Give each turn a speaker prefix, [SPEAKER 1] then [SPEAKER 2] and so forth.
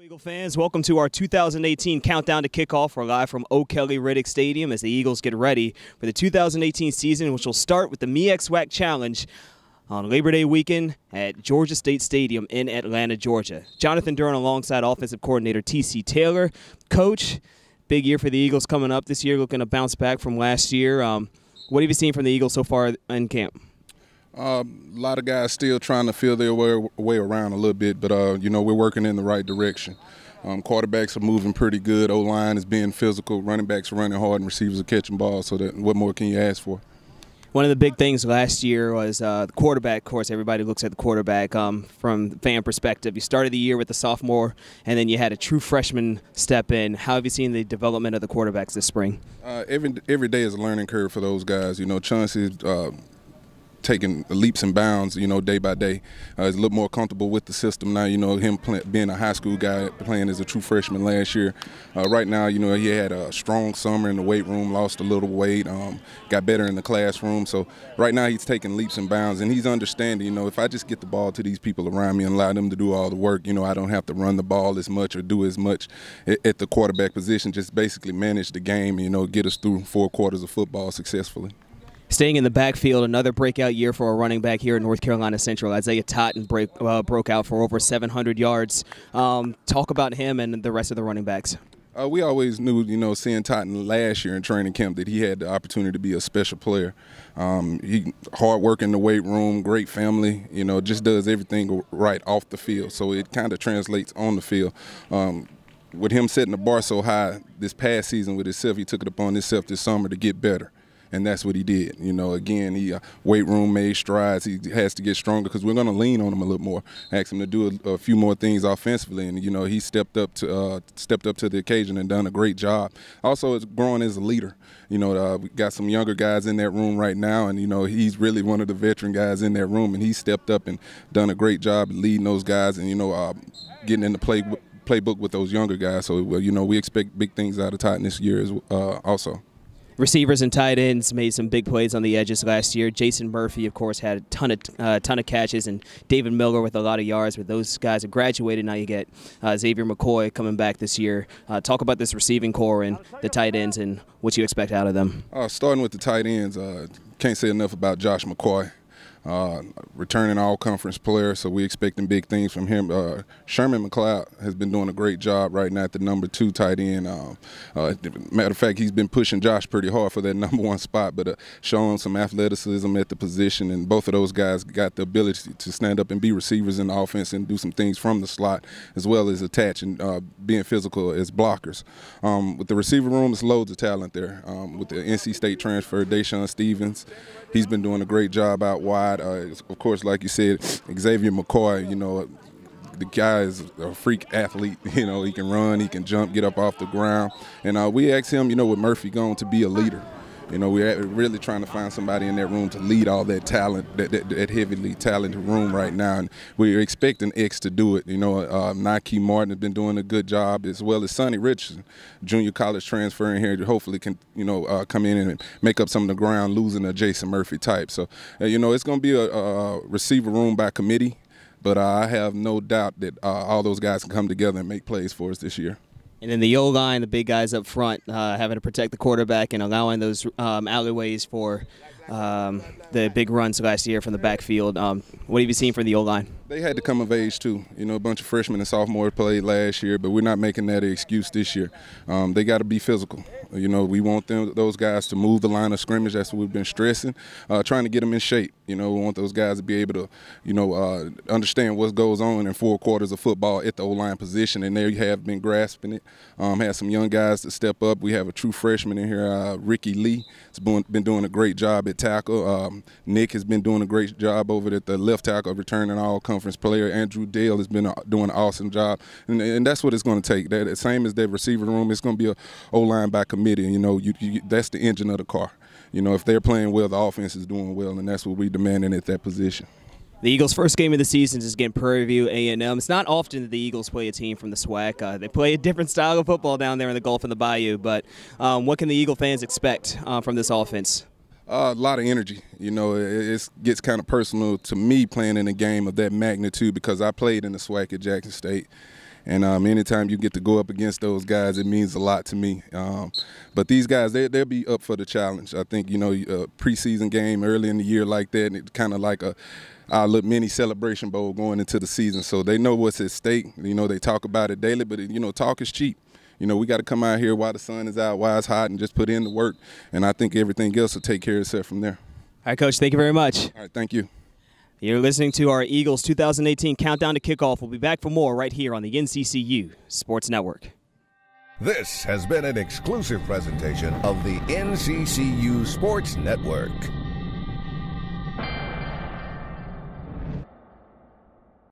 [SPEAKER 1] Eagle fans, welcome to our 2018 Countdown to Kickoff. We're live from O'Kelly Riddick Stadium as the Eagles get ready for the 2018 season, which will start with the MEAC SWAC Challenge on Labor Day weekend at Georgia State Stadium in Atlanta, Georgia. Jonathan Durham alongside offensive coordinator T.C. Taylor. Coach, big year for the Eagles coming up this year, looking to bounce back from last year. What have you seen from the Eagles so far in camp?
[SPEAKER 2] A lot of guys still trying to feel their way around a little bit, but, you know, we're working in the right direction. Quarterbacks are moving pretty good. O-line is being physical. Running backs are running hard, and receivers are catching balls. So what more can you ask for?
[SPEAKER 1] One of the big things last year was the quarterback. Of course, everybody looks at the quarterback from the fan perspective. You started the year with a sophomore, and then you had a true freshman step in. How have you seen the development of the quarterbacks this spring?
[SPEAKER 2] Every day is a learning curve for those guys. You know, Chauncey's taking leaps and bounds, you know, day by day. He's a little more comfortable with the system now. You know, him being a high school guy, playing as a true freshman last year. Right now, you know, he had a strong summer in the weight room, lost a little weight, got better in the classroom. So right now he's taking leaps and bounds, and he's understanding, you know, if I just get the ball to these people around me and allow them to do all the work, you know, I don't have to run the ball as much or do as much at the quarterback position, just basically manage the game, you know, get us through 4 quarters of football successfully.
[SPEAKER 1] Staying in the backfield, another breakout year for a running back here in North Carolina Central. Isaiah Totten broke out for over 700 yards. Talk about him and the rest of the running backs.
[SPEAKER 2] We always knew, you know, seeing Totten last year in training camp that he had the opportunity to be a special player. He hard work in the weight room, great family, you know, just does everything right off the field. So it kind of translates on the field. With him setting the bar so high this past season with himself, he took it upon himself this summer to get better. And that's what he did. You know, again, he weight room made strides. He has to get stronger because we're going to lean on him a little more. Ask him to do a few more things offensively, and you know, he stepped up to the occasion and done a great job. Also, it's growing as a leader. You know, we got some younger guys in that room right now, and you know, he's really one of the veteran guys in that room, and he stepped up and done a great job leading those guys, and you know, getting in the playbook with those younger guys. So, you know, we expect big things out of Totten this year also.
[SPEAKER 1] Receivers and tight ends made some big plays on the edges last year. Jason Murphy, of course, had a ton of catches, and David Miller with a lot of yards. But those guys have graduated. Now you get Xavier McCoy coming back this year. Talk about this receiving core and the tight ends and what you expect out of them.
[SPEAKER 2] Starting with the tight ends, can't say enough about Josh McCoy. Returning all-conference player, so we expecting big things from him. Sherman McLeod has been doing a great job right now at the number 2 tight end. Matter of fact, he's been pushing Josh pretty hard for that number 1 spot, but showing some athleticism at the position, and both of those guys got the ability to stand up and be receivers in the offense and do some things from the slot, as well as attach and being physical as blockers. With the receiver room, there's loads of talent there. With the NC State transfer, Deshaun Stevens, he's been doing a great job out wide. Of course, like you said, Xavier McCoy, you know, the guy is a freak athlete. You know, he can run, he can jump, get up off the ground. And we asked him, you know, with Murphy gone, to be a leader. You know, we're really trying to find somebody in that room to lead all that talent, that heavily talented room right now. And we're expecting X to do it. You know, Nike Martin has been doing a good job, as well as Sonny Richardson, junior college transfer in here, hopefully can, you know, come in and make up some of the ground, losing a Jason Murphy type. So, you know, it's going to be a receiver room by committee, but I have no doubt that all those guys can come together and make plays for us this year.
[SPEAKER 1] And then the O-line, the big guys up front, having to protect the quarterback and allowing those alleyways for the big runs last year from the backfield. What have you seen from the O-line?
[SPEAKER 2] They had to come of age, too. You know, a bunch of freshmen and sophomores played last year, but we're not making that an excuse this year. They got to be physical. You know, we want those guys to move the line of scrimmage. That's what we've been stressing, trying to get them in shape. You know, we want those guys to be able to, you know, understand what goes on in 4 quarters of football at the O-line position, and they have been grasping it. Had some young guys to step up. We have a true freshman in here, Ricky Lee. Has been doing a great job at tackle. Nick has been doing a great job over at the left tackle, returning all-conference player. Andrew Dale has been doing an awesome job, and that's what it's going to take. That same as that receiver room, it's going to be a O-line by committee. You know, that's the engine of the car. You know, if they're playing well, the offense is doing well, and that's what we're demanding at that position.
[SPEAKER 1] The Eagles' first game of the season is against Prairie View A&M. It's not often that the Eagles play a team from the SWAC. They play a different style of football down there in the Gulf and the Bayou, but what can the Eagle fans expect from this offense?
[SPEAKER 2] A lot of energy. You know, it gets kind of personal to me playing in a game of that magnitude because I played in the SWAC at Jackson State. And anytime you get to go up against those guys, it means a lot to me. But these guys, they'll be up for the challenge. I think, you know, a preseason game early in the year like that, and it's kind of like our little mini celebration bowl going into the season. So they know what's at stake. You know, they talk about it daily, but, you know, talk is cheap. You know, we got to come out here while the sun is out, while it's hot, and just put in the work. And I think everything else will take care of itself from there.
[SPEAKER 1] All right, Coach, thank you very much.
[SPEAKER 2] All right, thank you.
[SPEAKER 1] You're listening to our Eagles 2018 Countdown to Kickoff. We'll be back for more right here on the NCCU Sports Network.
[SPEAKER 3] This has been an exclusive presentation of the NCCU Sports Network.